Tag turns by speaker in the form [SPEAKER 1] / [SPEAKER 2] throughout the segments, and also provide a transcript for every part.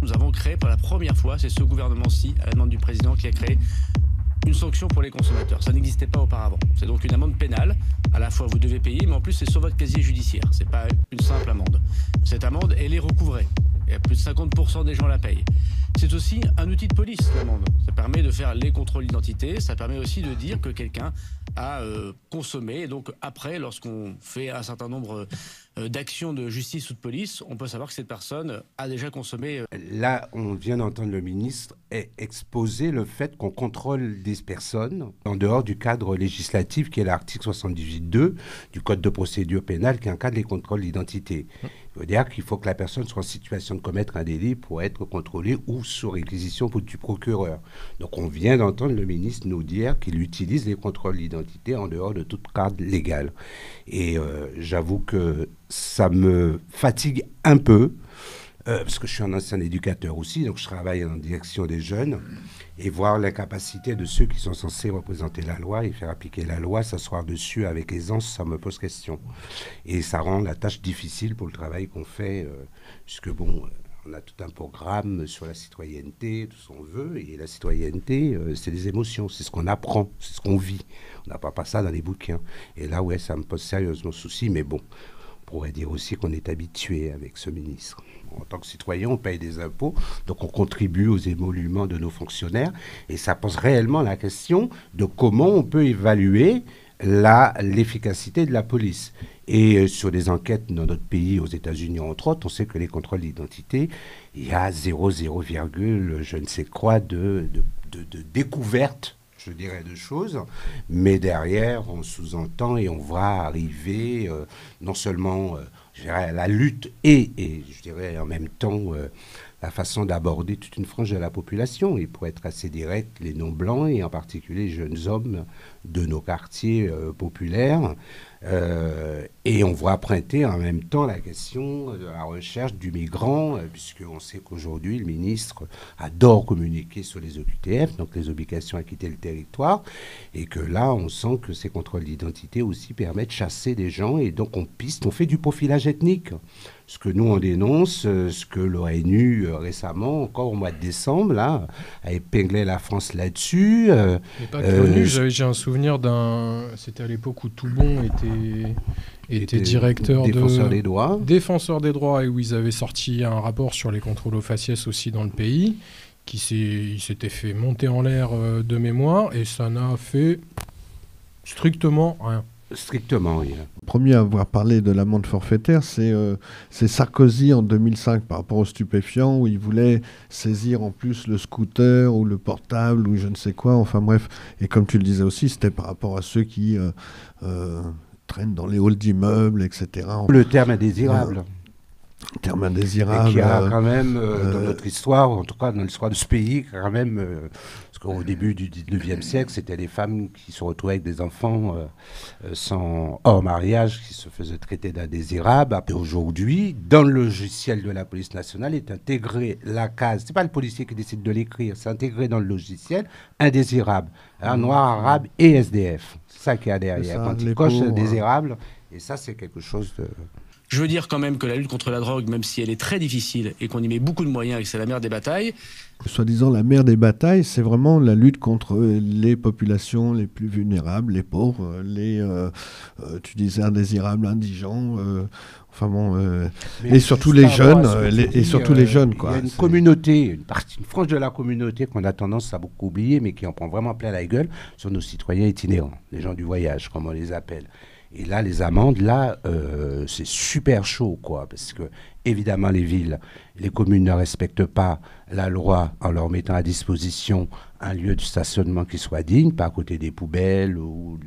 [SPEAKER 1] Nous avons créé pour la première fois, c'est ce gouvernement-ci, à la demande du président, qui a créé une sanction pour les consommateurs. Ça n'existait pas auparavant. C'est donc une amende pénale. À la fois, vous devez payer, mais en plus, c'est sur votre casier judiciaire. C'est pas une simple amende. Cette amende, elle est recouvrée. Et plus de 50% des gens la payent. C'est aussi un outil de police, l'amende. Ça permet de faire les contrôles d'identité. Ça permet aussi de dire que quelqu'un a consommé. Et donc, après, lorsqu'on fait un certain nombre d'actions de justice ou de police, on peut savoir que cette personne a déjà consommé.
[SPEAKER 2] Là, on vient d'entendre le ministre exposer le fait qu'on contrôle des personnes en dehors du cadre législatif qui est l'article 78.2 du Code de procédure pénale qui encadre les contrôles d'identité. Ça veut dire qu'il faut que la personne soit en situation de commettre un délit pour être contrôlée ou sous réquisition du procureur. Donc on vient d'entendre le ministre nous dire qu'il utilise les contrôles d'identité en dehors de tout cadre légal. Et j'avoue que ça me fatigue un peu, parce que je suis un ancien éducateur aussi, donc je travaille en direction des jeunes, et voir l'incapacité de ceux qui sont censés représenter la loi et faire appliquer la loi, s'asseoir dessus avec aisance, ça me pose question. Et ça rend la tâche difficile pour le travail qu'on fait, puisque bon, on a tout un programme sur la citoyenneté, tout ce qu'on veut, et la citoyenneté, c'est des émotions, c'est ce qu'on apprend, c'est ce qu'on vit. On n'apprend pas ça dans les bouquins. Et là, ouais, ça me pose sérieusement souci, mais bon, on pourrait dire aussi qu'on est habitué avec ce ministre. En tant que citoyen, on paye des impôts, donc on contribue aux émoluments de nos fonctionnaires. Et ça pose réellement la question de comment on peut évaluer l'efficacité de la police. Et sur des enquêtes dans notre pays, aux États-Unis entre autres, on sait que les contrôles d'identité, il y a 0,0, je ne sais quoi de découverte, je dirais, de choses, mais derrière, on sous-entend et on voit arriver non seulement je dirais, la lutte et je dirais en même temps la façon d'aborder toute une frange de la population. Et pour être assez direct, les non-blancs et en particulier les jeunes hommes de nos quartiers populaires. Et on voit pointer en même temps la question de la recherche du migrant, puisqu'on sait qu'aujourd'hui, le ministre adore communiquer sur les OQTF, donc les obligations à quitter le territoire, et que là, on sent que ces contrôles d'identité aussi permettent de chasser des gens, et donc on fait du profilage ethnique. Ce que nous, on dénonce, ce que l'ONU récemment, encore au mois de décembre, là, a épinglé la France là-dessus.
[SPEAKER 3] Mais pas que l'ONU, j'ai un souvenir c'était à l'époque où Toubon était directeur
[SPEAKER 2] défenseur des droits.
[SPEAKER 3] Défenseur des droits, et où ils avaient sorti un rapport sur les contrôles aux faciès aussi dans le pays, il s'était fait monter en l'air de mémoire, et ça n'a fait strictement rien.
[SPEAKER 2] Strictement rien.
[SPEAKER 4] Le premier à avoir parlé de l'amende forfaitaire, c'est Sarkozy en 2005 par rapport aux stupéfiants, où il voulait saisir en plus le scooter ou le portable ou je ne sais quoi, enfin bref. Et comme tu le disais aussi, c'était par rapport à ceux qui traînent dans les halls d'immeubles, etc.
[SPEAKER 2] Le terme indésirable.
[SPEAKER 4] Terme indésirable.
[SPEAKER 2] Et qui a quand même, dans notre histoire, en tout cas dans l'histoire de ce pays, quand même, parce qu'au début du 19e siècle, c'était les femmes qui se retrouvaient avec des enfants hors mariage, qui se faisaient traiter d'indésirables. Et aujourd'hui, dans le logiciel de la police nationale, est intégré la case, c'est pas le policier qui décide de l'écrire, c'est intégré dans le logiciel, indésirable, noir, arabe et SDF. C'est ça qu'il y a derrière.
[SPEAKER 4] Ça,
[SPEAKER 2] quand il coche indésirable, et ça c'est quelque chose de...
[SPEAKER 1] Je veux dire quand même que la lutte contre la drogue, même si elle est très difficile et qu'on y met beaucoup de moyens et que c'est la mère des batailles...
[SPEAKER 4] Soi-disant, la mère des batailles, c'est vraiment la lutte contre les populations les plus vulnérables, les pauvres, tu disais indésirables, indigents, enfin bon... et surtout les jeunes, et surtout les jeunes, quoi.
[SPEAKER 2] Il y a une communauté, une frange de la communauté qu'on a tendance à beaucoup oublier, mais qui en prend vraiment plein la gueule, sur nos citoyens itinérants, les gens du voyage, comme on les appelle. Et là, les amendes, là, c'est super chaud, quoi, parce que, évidemment, les villes, les communes ne respectent pas la loi en leur mettant à disposition un lieu de stationnement qui soit digne, pas à côté des poubelles ou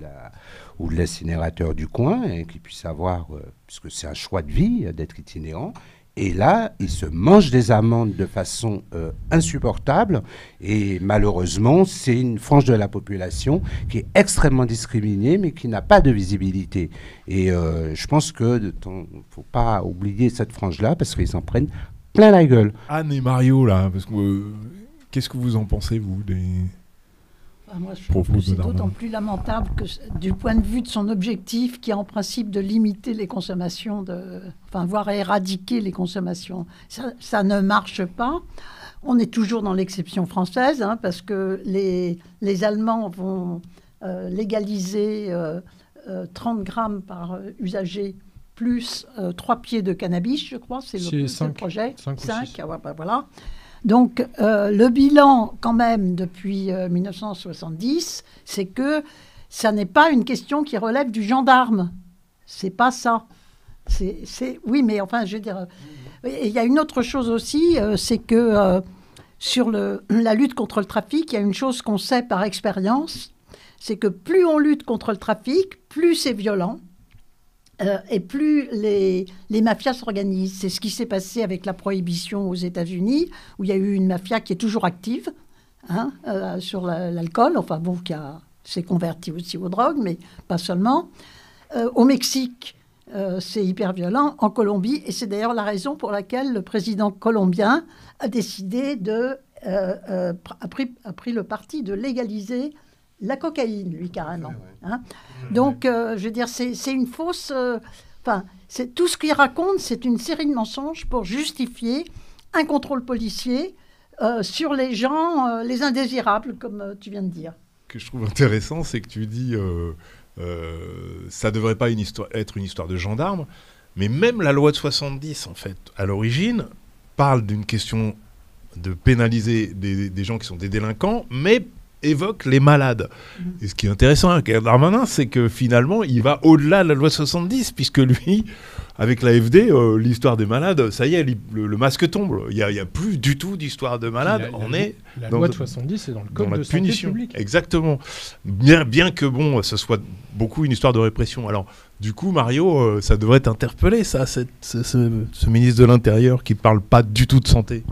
[SPEAKER 2] de l'incinérateur du coin, hein, qu'ils puissent avoir, puisque c'est un choix de vie d'être itinérant. Et là, ils se mangent des amendes de façon insupportable. Et malheureusement, c'est une frange de la population qui est extrêmement discriminée, mais qui n'a pas de visibilité. Et je pense qu'il ne faut pas oublier cette frange-là, parce qu'ils s'en prennent plein la gueule.
[SPEAKER 5] Anne et Mario, là, parce que, qu'est-ce que vous en pensez, vous Moi, je trouve que c'est d'autant plus lamentable que du point de vue de son objectif, qui est en principe de limiter les consommations, voire éradiquer les consommations. Ça ne marche pas. On est toujours dans l'exception française, parce que les Allemands vont légaliser 30 grammes par usager, plus 3 pieds de cannabis, je crois, c'est le projet. 5. Voilà. Donc, le bilan, quand même, depuis 1970, c'est que ça n'est pas une question qui relève du gendarme. C'est pas ça. Oui, mais enfin, je veux dire... Il y a une autre chose aussi, c'est que sur la lutte contre le trafic, il y a une chose qu'on sait par expérience, c'est que plus on lutte contre le trafic, plus c'est violent. Et plus les mafias s'organisent. C'est ce qui s'est passé avec la prohibition aux États-Unis, où il y a eu une mafia qui est toujours active sur l'alcool, qui s'est convertie aussi aux drogues, mais pas seulement. Au Mexique, c'est hyper violent. En Colombie, et c'est d'ailleurs la raison pour laquelle le président colombien a décidé a pris le parti de légaliser la cocaïne, lui, carrément. Donc, je veux dire, c'est une fausse... tout ce qu'il raconte, c'est une série de mensonges pour justifier un contrôle policier sur les gens, les indésirables, comme tu viens de dire.
[SPEAKER 6] Ce que je trouve intéressant, c'est que tu dis ça ne devrait pas être une histoire de gendarme, mais même la loi de 70, en fait, à l'origine, parle d'une question de pénaliser des gens qui sont des délinquants, mais évoque les malades. Et ce qui est intéressant avec Darmanin, c'est que finalement, il va au-delà de la loi 70, puisque lui, avec l'AFD, l'histoire des malades, ça y est, le masque tombe. Il n'y a plus du tout d'histoire de malades.
[SPEAKER 3] La loi de 70, c'est dans le code de santé
[SPEAKER 6] punition.
[SPEAKER 3] publique.
[SPEAKER 6] Exactement. Bien que, ce soit beaucoup une histoire de répression. Alors, du coup, Mario, ça devrait t'interpeller, ça, ce ministre de l'Intérieur qui ne parle pas du tout de santé.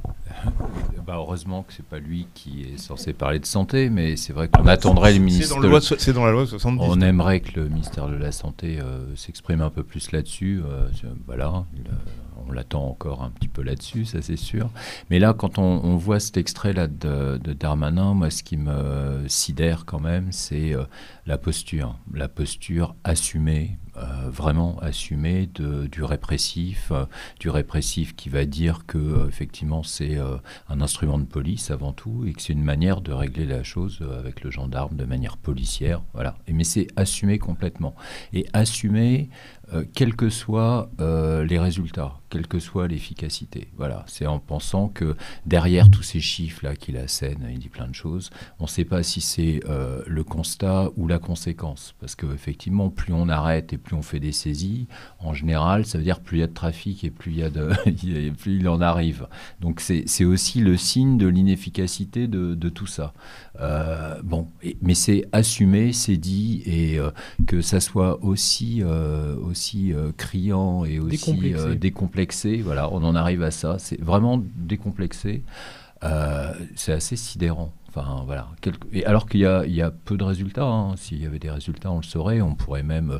[SPEAKER 7] Heureusement que c'est pas lui qui est censé parler de santé, mais c'est vrai qu'on attendrait le ministre.
[SPEAKER 6] C'est dans la loi 70.
[SPEAKER 7] On aimerait que le ministère de la Santé s'exprime un peu plus là-dessus. Voilà, on l'attend encore un petit peu là-dessus, ça c'est sûr. Mais là, quand on voit cet extrait-là de Darmanin, moi, ce qui me sidère quand même, c'est la posture assumée. Vraiment assumé du répressif qui va dire que effectivement c'est un instrument de police avant tout et que c'est une manière de régler la chose avec le gendarme de manière policière, voilà. Mais c'est assumé complètement et assumé quels que soient les résultats, quelle que soit l'efficacité. Voilà, c'est en pensant que derrière tous ces chiffres-là qu'il assène, il dit plein de choses, on ne sait pas si c'est le constat ou la conséquence. Parce qu'effectivement, plus on arrête et plus on fait des saisies, en général, ça veut dire plus il y a de trafic et plus il en arrive. Donc c'est aussi le signe de l'inefficacité de tout ça. Mais c'est assumé, c'est dit, et que ça soit aussi criant et aussi décomplexé. Voilà, on en arrive à ça. C'est vraiment décomplexé. C'est assez sidérant. Enfin, voilà. Et alors qu'il y a peu de résultats. S'il y avait des résultats, on le saurait. On pourrait même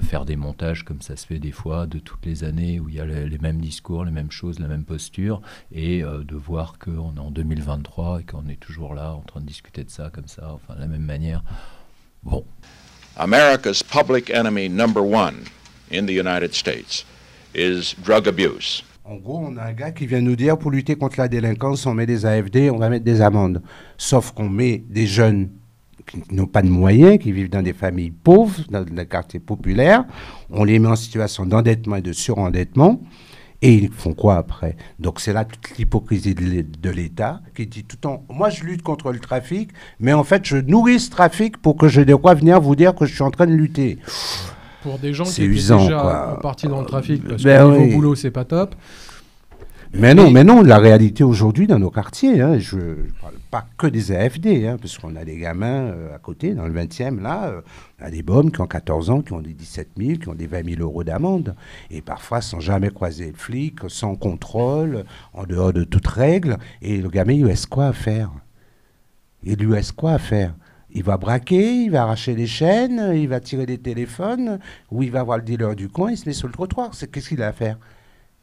[SPEAKER 7] faire des montages comme ça se fait des fois de toutes les années où il y a les mêmes discours, les mêmes choses, la même posture, et de voir qu'on est en 2023 et qu'on est toujours là en train de discuter de ça comme ça, enfin de la même manière. Bon.
[SPEAKER 8] America's public enemy number one in the United States is drug abuse.
[SPEAKER 2] En gros, on a un gars qui vient nous dire, pour lutter contre la délinquance, on met des AFD, on va mettre des amendes. Sauf qu'on met des jeunes qui n'ont pas de moyens, qui vivent dans des familles pauvres, dans des quartiers populaires, on les met en situation d'endettement et de surendettement, et ils font quoi après? Donc c'est là toute l'hypocrisie de l'État, qui dit tout le temps, moi je lutte contre le trafic, mais en fait je nourris ce trafic pour que je de quoi venir vous dire que je suis en train de lutter.
[SPEAKER 3] Pour des gens qui étaient
[SPEAKER 2] usant,
[SPEAKER 3] déjà partis dans le trafic, parce que niveau boulot, c'est pas top.
[SPEAKER 2] Mais non, la réalité aujourd'hui dans nos quartiers, je ne parle pas que des AFD, parce qu'on a des gamins à côté, dans le 20e, là, on a des bombes qui ont 14 ans, qui ont des 17 000, qui ont des 20 000 euros d'amende, et parfois sans jamais croiser le flic, sans contrôle, en dehors de toute règle, et le gamin, il lui reste quoi à faire? Il va braquer, il va arracher les chaînes, il va tirer des téléphones, ou il va voir le dealer du coin, il se met sur le trottoir. Qu'est-ce qu'il a à faire?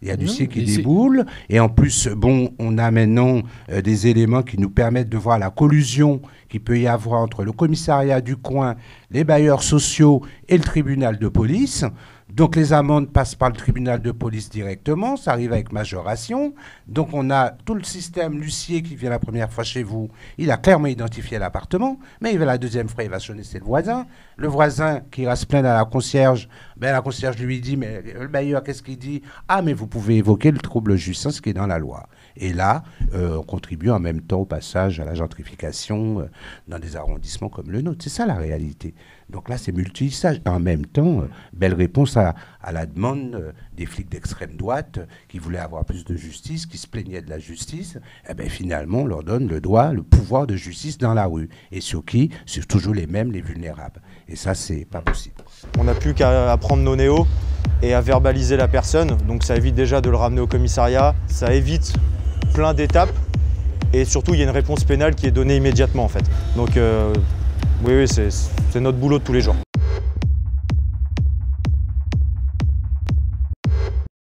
[SPEAKER 2] Il y a du dossiers qui déboulent. Et en plus, bon, on a maintenant des éléments qui nous permettent de voir la collusion qu'il peut y avoir entre le commissariat du coin, les bailleurs sociaux et le tribunal de police. Donc les amendes passent par le tribunal de police directement, ça arrive avec majoration. Donc on a tout le système, l'huissier qui vient la première fois chez vous, il a clairement identifié l'appartement, mais il va la deuxième fois, il va sonner, c'est le voisin. Le voisin qui ira se plaindre à la concierge, la concierge lui dit, mais le bailleur, qu'est-ce qu'il dit? Ah, mais vous pouvez évoquer le trouble jouissance qui est dans la loi. Et là, on contribue en même temps au passage à la gentrification dans des arrondissements comme le nôtre. C'est ça la réalité. Donc là, c'est multi-usage. En même temps, belle réponse à la demande des flics d'extrême droite qui voulaient avoir plus de justice, qui se plaignaient de la justice. Eh bien, finalement, on leur donne le pouvoir de justice dans la rue. Et sur qui? Sur toujours les mêmes, les vulnérables. Et ça, c'est pas possible.
[SPEAKER 9] On n'a plus qu'à prendre nos néos et à verbaliser la personne. Donc ça évite déjà de le ramener au commissariat. Ça évite plein d'étapes. Et surtout, il y a une réponse pénale qui est donnée immédiatement, en fait. Donc, oui, c'est notre boulot de tous les jours.